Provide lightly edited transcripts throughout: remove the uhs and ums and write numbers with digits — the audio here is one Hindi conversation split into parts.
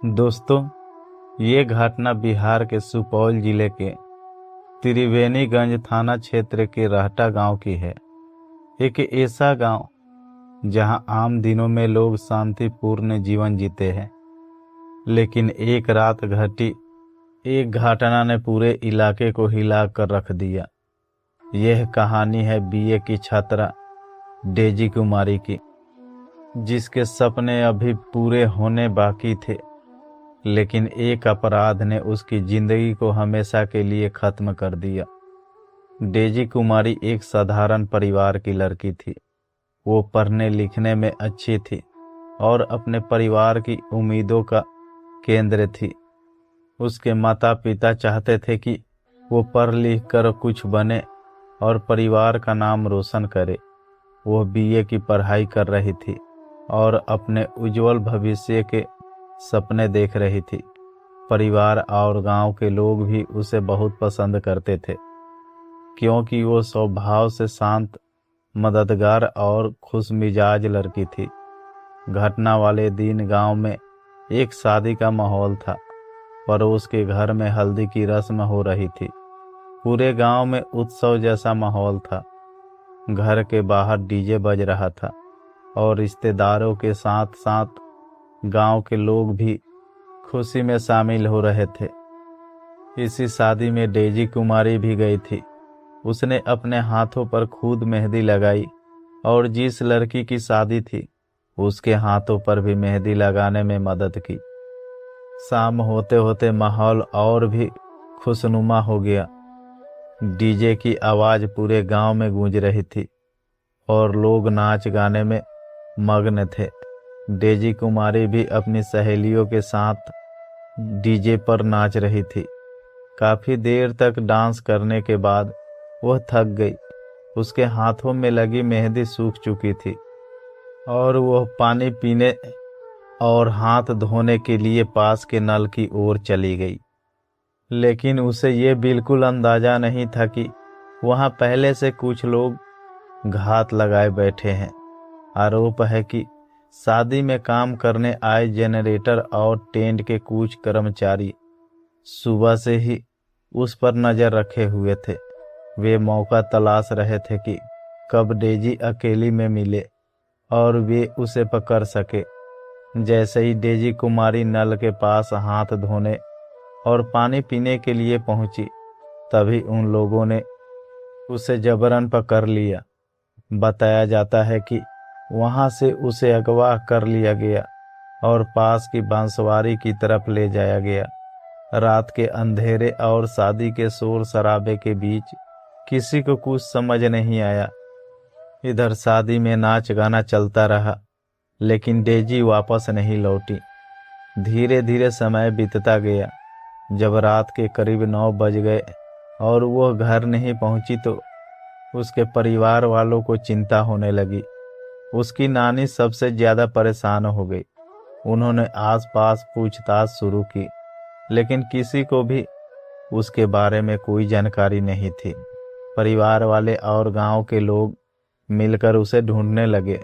दोस्तों, ये घटना बिहार के सुपौल जिले के त्रिवेणीगंज थाना क्षेत्र के रहटा गांव की है। एक ऐसा गांव जहां आम दिनों में लोग शांतिपूर्ण जीवन जीते हैं, लेकिन एक रात घटी एक घटना ने पूरे इलाके को हिला कर रख दिया। यह कहानी है बीए की छात्रा डेजी कुमारी की, जिसके सपने अभी पूरे होने बाकी थे, लेकिन एक अपराध ने उसकी जिंदगी को हमेशा के लिए खत्म कर दिया। डेजी कुमारी एक साधारण परिवार की लड़की थी। वो पढ़ने लिखने में अच्छी थी और अपने परिवार की उम्मीदों का केंद्र थी। उसके माता पिता चाहते थे कि वो पढ़ लिख कर कुछ बने और परिवार का नाम रोशन करे। वो बीए की पढ़ाई कर रही थी और अपने उज्जवल भविष्य के सपने देख रही थी। परिवार और गांव के लोग भी उसे बहुत पसंद करते थे, क्योंकि वो स्वभाव से शांत, मददगार और खुशमिजाज लड़की थी। घटना वाले दिन गांव में एक शादी का माहौल था। पड़ोस के घर में हल्दी की रस्म हो रही थी। पूरे गांव में उत्सव जैसा माहौल था। घर के बाहर डीजे बज रहा था और रिश्तेदारों के साथ साथ गांव के लोग भी खुशी में शामिल हो रहे थे। इसी शादी में डेजी कुमारी भी गई थी। उसने अपने हाथों पर खुद मेहंदी लगाई और जिस लड़की की शादी थी उसके हाथों पर भी मेहंदी लगाने में मदद की। शाम होते होते माहौल और भी खुशनुमा हो गया। डीजे की आवाज पूरे गांव में गूंज रही थी और लोग नाच गाने में मग्न थे। डेजी कुमारी भी अपनी सहेलियों के साथ डीजे पर नाच रही थी। काफी देर तक डांस करने के बाद वह थक गई। उसके हाथों में लगी मेहंदी सूख चुकी थी और वह पानी पीने और हाथ धोने के लिए पास के नल की ओर चली गई। लेकिन उसे ये बिल्कुल अंदाजा नहीं था कि वहां पहले से कुछ लोग घात लगाए बैठे हैं। आरोप है कि शादी में काम करने आए जनरेटर और टेंट के कुछ कर्मचारी सुबह से ही उस पर नजर रखे हुए थे। वे मौका तलाश रहे थे कि कब डेजी अकेली में मिले और वे उसे पकड़ सके। जैसे ही डेजी कुमारी नल के पास हाथ धोने और पानी पीने के लिए पहुंची, तभी उन लोगों ने उसे जबरन पकड़ लिया। बताया जाता है कि वहां से उसे अगवा कर लिया गया और पास की बांसवारी की तरफ ले जाया गया। रात के अंधेरे और शादी के शोर शराबे के बीच किसी को कुछ समझ नहीं आया। इधर शादी में नाच गाना चलता रहा, लेकिन डेजी वापस नहीं लौटी। धीरे धीरे समय बीतता गया। जब रात के करीब 9 बज गए और वह घर नहीं पहुंची तो उसके परिवार वालों को चिंता होने लगी। उसकी नानी सबसे ज्यादा परेशान हो गई। उन्होंने आसपास पूछताछ शुरू की, लेकिन किसी को भी उसके बारे में कोई जानकारी नहीं थी। परिवार वाले और गांव के लोग मिलकर उसे ढूंढने लगे।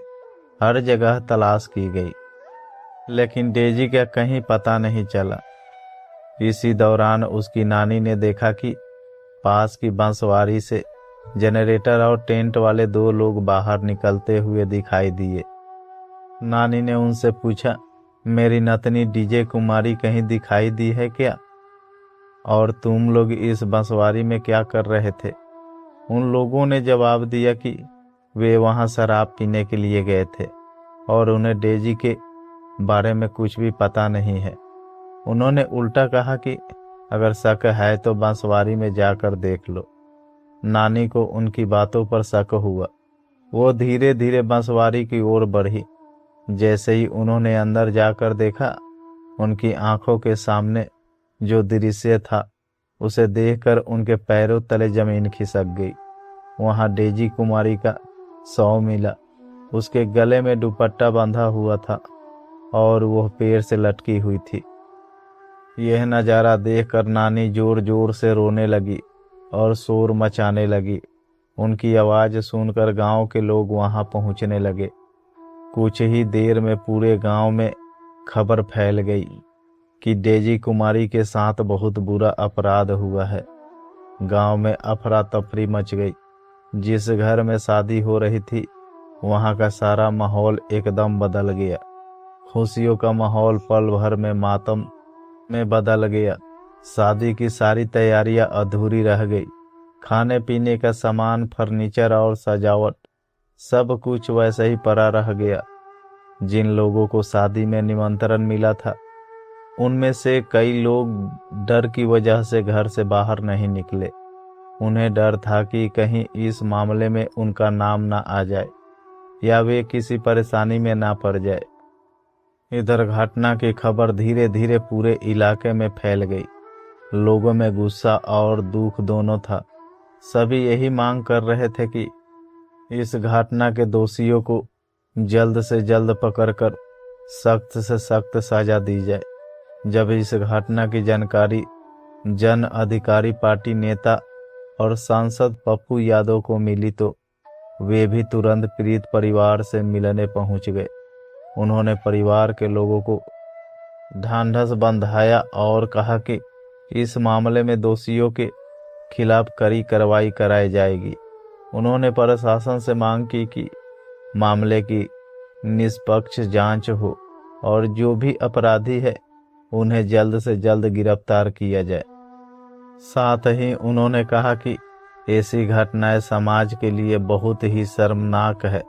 हर जगह तलाश की गई, लेकिन डेजी का कहीं पता नहीं चला। इसी दौरान उसकी नानी ने देखा कि पास की बांसवारी से जनरेटर और टेंट वाले 2 लोग बाहर निकलते हुए दिखाई दिए। नानी ने उनसे पूछा, मेरी नतनी डीजे कुमारी कहीं दिखाई दी है क्या? और तुम लोग इस बांसवारी में क्या कर रहे थे? उन लोगों ने जवाब दिया कि वे वहां शराब पीने के लिए गए थे और उन्हें डेजी के बारे में कुछ भी पता नहीं है। उन्होंने उल्टा कहा कि अगर शक है तो बांसवारी में जाकर देख लो। नानी को उनकी बातों पर शक हुआ। वो धीरे धीरे बांसवारी की ओर बढ़ी। जैसे ही उन्होंने अंदर जाकर देखा, उनकी आंखों के सामने जो दृश्य था उसे देखकर उनके पैरों तले जमीन खिसक गई। वहां डेजी कुमारी का शव मिला। उसके गले में दुपट्टा बंधा हुआ था और वह पैर से लटकी हुई थी। यह नजारा देखकर नानी जोर जोर से रोने लगी और शोर मचाने लगी। उनकी आवाज सुनकर गांव के लोग वहां पहुंचने लगे। कुछ ही देर में पूरे गांव में खबर फैल गई। कि डेजी कुमारी के साथ बहुत बुरा अपराध हुआ है। गांव में अफरा तफरी मच गई। जिस घर में शादी हो रही थी वहां का सारा माहौल एकदम बदल गया। खुशियों का माहौल पल भर में मातम में बदल गया। शादी की सारी तैयारियां अधूरी रह गई। खाने पीने का सामान, फर्नीचर और सजावट सब कुछ वैसे ही पड़ा रह गया। जिन लोगों को शादी में निमंत्रण मिला था उनमें से कई लोग डर की वजह से घर से बाहर नहीं निकले। उन्हें डर था कि कहीं इस मामले में उनका नाम ना आ जाए या वे किसी परेशानी में ना पड़ जाए। इधर घटना की खबर धीरे धीरे पूरे इलाके में फैल गई। लोगों में गुस्सा और दुख दोनों था। सभी यही मांग कर रहे थे कि इस घटना के दोषियों को जल्द से जल्द पकड़कर सख्त से सख्त सजा दी जाए। जब इस घटना की जानकारी जन अधिकारी पार्टी नेता और सांसद पप्पू यादव को मिली तो वे भी तुरंत पीड़ित परिवार से मिलने पहुंच गए। उन्होंने परिवार के लोगों को ढांढस बंधाया और कहा कि इस मामले में दोषियों के खिलाफ कड़ी कार्रवाई कराई जाएगी। उन्होंने प्रशासन से मांग की कि मामले की निष्पक्ष जांच हो और जो भी अपराधी है उन्हें जल्द से जल्द गिरफ्तार किया जाए। साथ ही उन्होंने कहा कि ऐसी घटनाएं समाज के लिए बहुत ही शर्मनाक है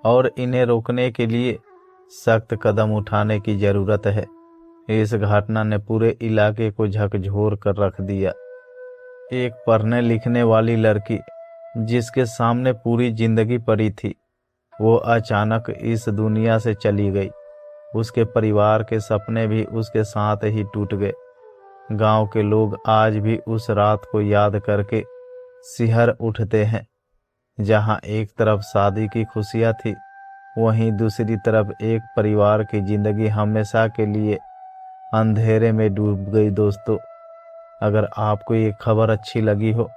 और इन्हें रोकने के लिए सख्त कदम उठाने की जरूरत है। इस घटना ने पूरे इलाके को झकझोर कर रख दिया। एक पढ़ने लिखने वाली लड़की जिसके सामने पूरी जिंदगी पड़ी थी, वो अचानक इस दुनिया से चली गई। उसके परिवार के सपने भी उसके साथ ही टूट गए। गांव के लोग आज भी उस रात को याद करके सिहर उठते हैं। जहां एक तरफ शादी की खुशियां थी, वहीं दूसरी तरफ एक परिवार की जिंदगी हमेशा के लिए अंधेरे में डूब गई। दोस्तों, अगर आपको ये खबर अच्छी लगी हो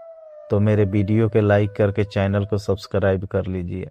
तो मेरे वीडियो के लाइक करके चैनल को सब्सक्राइब कर लीजिए।